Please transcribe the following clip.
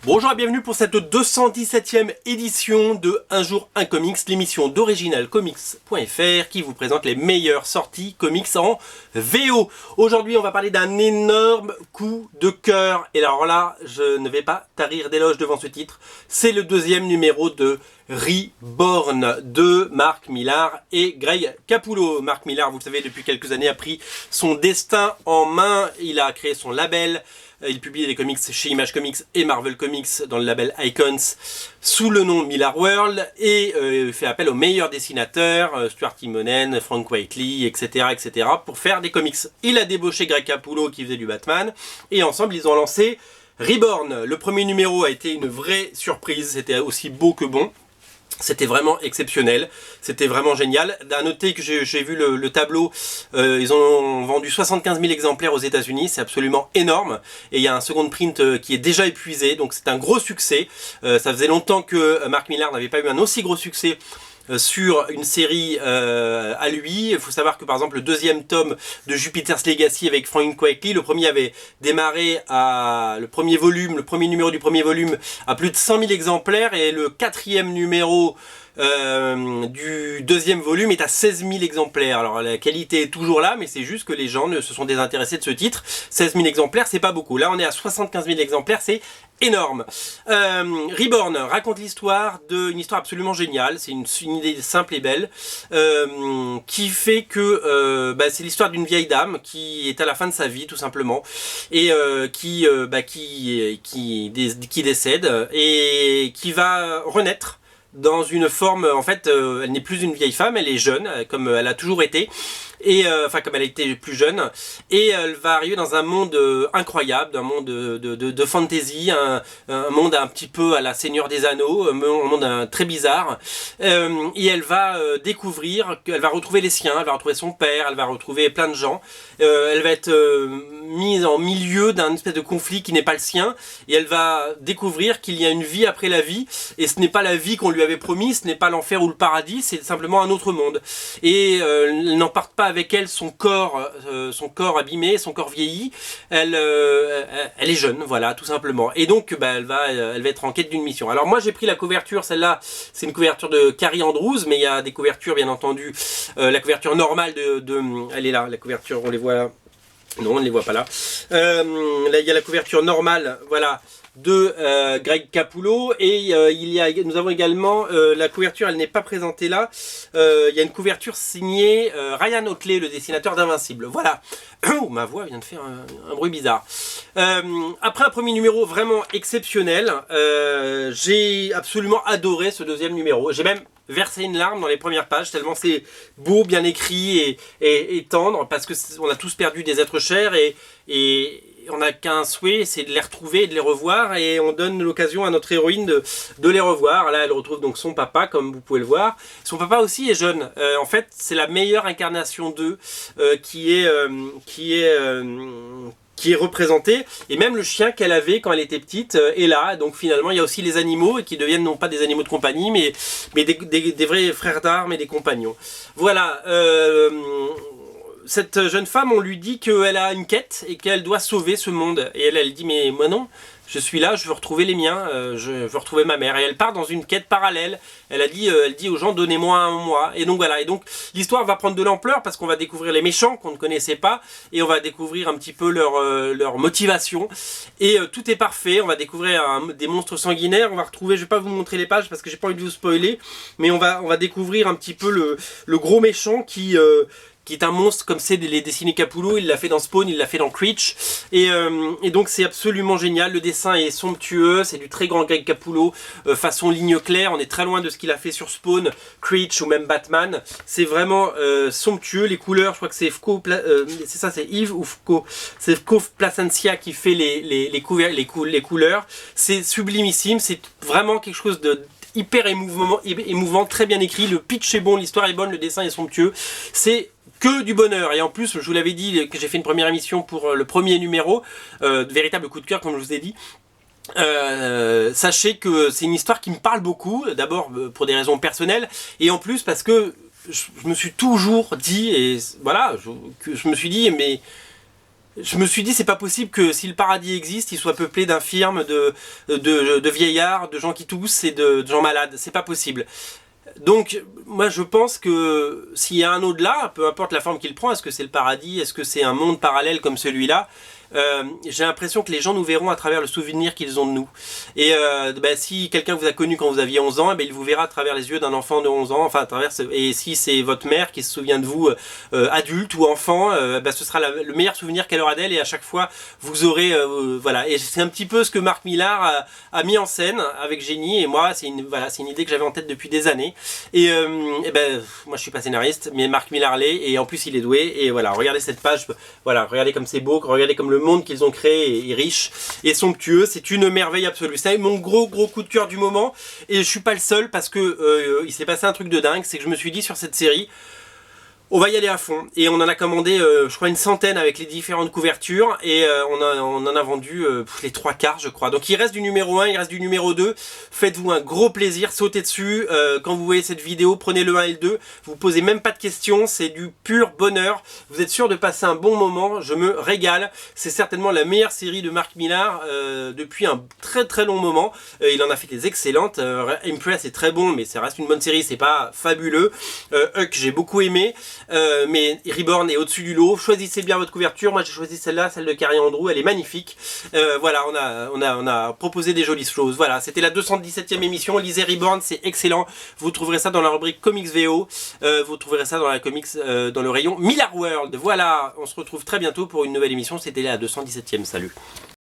Bonjour et bienvenue pour cette 217e édition de Un jour un comics, l'émission d'originalcomics.fr qui vous présente les meilleures sorties comics en VO. Aujourd'hui on va parler d'un énorme coup de cœur, et alors là je ne vais pas tarir d'éloges devant ce titre. C'est le deuxième numéro de Reborn de Mark Millar et Greg Capullo. Mark Millar, vous le savez, depuis quelques années a pris son destin en main. Il a créé son label. Il publie des comics chez Image Comics et Marvel Comics dans le label Icons sous le nom Millar World, et fait appel aux meilleurs dessinateurs, Stuart Immonen, Frank Whiteley, etc., etc. pour faire des comics. Il a débauché Greg Capullo qui faisait du Batman, et ensemble ils ont lancé Reborn. Le premier numéro a été une vraie surprise, c'était aussi beau que bon. C'était vraiment exceptionnel, c'était vraiment génial. À noter que j'ai vu le tableau, ils ont vendu 75 000 exemplaires aux États-Unis, c'est absolument énorme. Et il y a un second print qui est déjà épuisé, donc c'est un gros succès. Ça faisait longtemps que Mark Millar n'avait pas eu un aussi gros succès sur une série à lui. Il faut savoir que par exemple le deuxième tome de Jupiter's Legacy avec Frank Whiteley, le premier avait démarré à le premier numéro du premier volume à plus de 100 000 exemplaires, et le quatrième numéro du deuxième volume est à 16 000 exemplaires. Alors la qualité est toujours là, mais c'est juste que les gens se sont désintéressés de ce titre. 16 000 exemplaires, c'est pas beaucoup. Là on est à 75 000 exemplaires, c'est énorme. Reborn raconte l'histoire d'une histoire absolument géniale. C'est une idée simple et belle, qui fait que c'est l'histoire d'une vieille dame qui est à la fin de sa vie tout simplement, et qui décède et qui va renaître dans une forme, en fait, elle n'est plus une vieille femme, elle est jeune, comme elle a toujours été, et enfin comme elle a été plus jeune, et elle va arriver dans un monde incroyable, un monde de fantasy, un monde un petit peu à la Seigneur des Anneaux, un monde très bizarre, et elle va découvrir qu'elle va retrouver les siens, elle va retrouver son père, elle va retrouver plein de gens, elle va être mise en milieu d'un espèce de conflit qui n'est pas le sien, et elle va découvrir qu'il y a une vie après la vie, et ce n'est pas la vie qu'on lui avait promis, ce n'est pas l'enfer ou le paradis, c'est simplement un autre monde. Et elle n'emporte pas avec elle son corps abîmé, son corps vieilli. Elle est jeune, voilà, tout simplement. Et donc, elle va être en quête d'une mission. Alors moi, j'ai pris la couverture, celle-là, c'est une couverture de Carrie Andrews, mais il y a des couvertures, bien entendu, la couverture normale elle est là, la couverture, on les voit là. Non, on ne les voit pas là. Là, il y a la couverture normale, voilà, de Greg Capullo, et nous avons également la couverture, elle n'est pas présentée là, il y a une couverture signée Ryan Otley, le dessinateur d'Invincible. Voilà. Oh, ma voix vient de faire un bruit bizarre. Après un premier numéro vraiment exceptionnel, j'ai absolument adoré ce deuxième numéro. J'ai même versé une larme dans les premières pages, tellement c'est beau, bien écrit et tendre, parce que on a tous perdu des êtres chers, et on n'a qu'un souhait, c'est de les retrouver et de les revoir, et on donne l'occasion à notre héroïne de les revoir. Là elle retrouve donc son papa, comme vous pouvez le voir. Son papa aussi est jeune, en fait c'est la meilleure incarnation d'eux qui est représentée, et même le chien qu'elle avait quand elle était petite est là. Donc finalement il y a aussi les animaux, et qui deviennent non pas des animaux de compagnie, mais des vrais frères d'armes et des compagnons. Voilà. Cette jeune femme, on lui dit qu'elle a une quête et qu'elle doit sauver ce monde. Et elle dit, mais moi non, je suis là, je veux retrouver les miens, je veux retrouver ma mère. Et elle part dans une quête parallèle. Elle dit aux gens, donnez-moi un moi. Et donc voilà, et donc l'histoire va prendre de l'ampleur, parce qu'on va découvrir les méchants qu'on ne connaissait pas, et on va découvrir un petit peu leur motivation. Et tout est parfait, on va découvrir des monstres sanguinaires, on va retrouver, je vais pas vous montrer les pages parce que j'ai pas envie de vous spoiler, mais on va découvrir un petit peu le gros méchant qui est un monstre comme c'est les dessinés Capullo. Il l'a fait dans Spawn, il l'a fait dans Creech, et donc c'est absolument génial. Le dessin est somptueux, c'est du très grand Greg Capullo, façon ligne claire. On est très loin de ce qu'il a fait sur Spawn, Creech ou même Batman. C'est vraiment somptueux. Les couleurs, je crois que c'est c'est Yves ou Fco, c'est Fco Placencia qui fait les couleurs. C'est sublimissime, c'est vraiment quelque chose de hyper émouvant, très bien écrit. Le pitch est bon, l'histoire est bonne, le dessin est somptueux. C'est que du bonheur. Et en plus, je vous l'avais dit que j'ai fait une première émission pour le premier numéro, véritable coup de cœur comme je vous ai dit. Sachez que c'est une histoire qui me parle beaucoup, d'abord pour des raisons personnelles, et en plus parce que je me suis toujours dit, et voilà, je me suis dit, mais je me suis dit, c'est pas possible que si le paradis existe, il soit peuplé d'infirmes, de vieillards, de gens qui toussent et de gens malades. C'est pas possible. Donc, moi je pense que s'il y a un au-delà, peu importe la forme qu'il prend, est-ce que c'est le paradis, est-ce que c'est un monde parallèle comme celui-là, j'ai l'impression que les gens nous verront à travers le souvenir qu'ils ont de nous. Et si quelqu'un vous a connu quand vous aviez 11 ans, il vous verra à travers les yeux d'un enfant de 11 ans, enfin à travers et si c'est votre mère qui se souvient de vous adulte ou enfant, ce sera le meilleur souvenir qu'elle aura d'elle, et à chaque fois vous aurez voilà. Et c'est un petit peu ce que Marc Millar a mis en scène avec Génie, et moi c'est une idée que j'avais en tête depuis des années. Et moi je suis pas scénariste, mais Marc Millar l'est, et en plus il est doué. Et voilà, regardez cette page, voilà, regardez comme c'est beau, regardez comme le monde qu'ils ont créé est riche et somptueux. C'est une merveille absolue. C'est mon gros coup de cœur du moment, et je suis pas le seul, parce que il s'est passé un truc de dingue. C'est que je me suis dit, sur cette série, on va y aller à fond, et on en a commandé je crois une centaine avec les différentes couvertures, et on en a vendu les 3/4 je crois. Donc il reste du numéro 1, il reste du numéro 2. Faites-vous un gros plaisir, sautez dessus quand vous voyez cette vidéo, prenez le 1 et le 2, vous posez même pas de questions, c'est du pur bonheur, vous êtes sûr de passer un bon moment. Je me régale, c'est certainement la meilleure série de Marc Millar depuis un très long moment. Il en a fait des excellentes. Impress est très bon, mais ça reste une bonne série, c'est pas fabuleux. Huck, j'ai beaucoup aimé. Mais Reborn est au-dessus du lot. Choisissez bien votre couverture. Moi j'ai choisi celle-là, celle de Carrie Andrew, elle est magnifique. Voilà, on a proposé des jolies choses. Voilà, c'était la 217e émission. Lisez Reborn, c'est excellent. Vous trouverez ça dans la rubrique Comics VO. Vous trouverez ça dans la comics, dans le rayon Millar World. Voilà, on se retrouve très bientôt pour une nouvelle émission. C'était la 217e. Salut.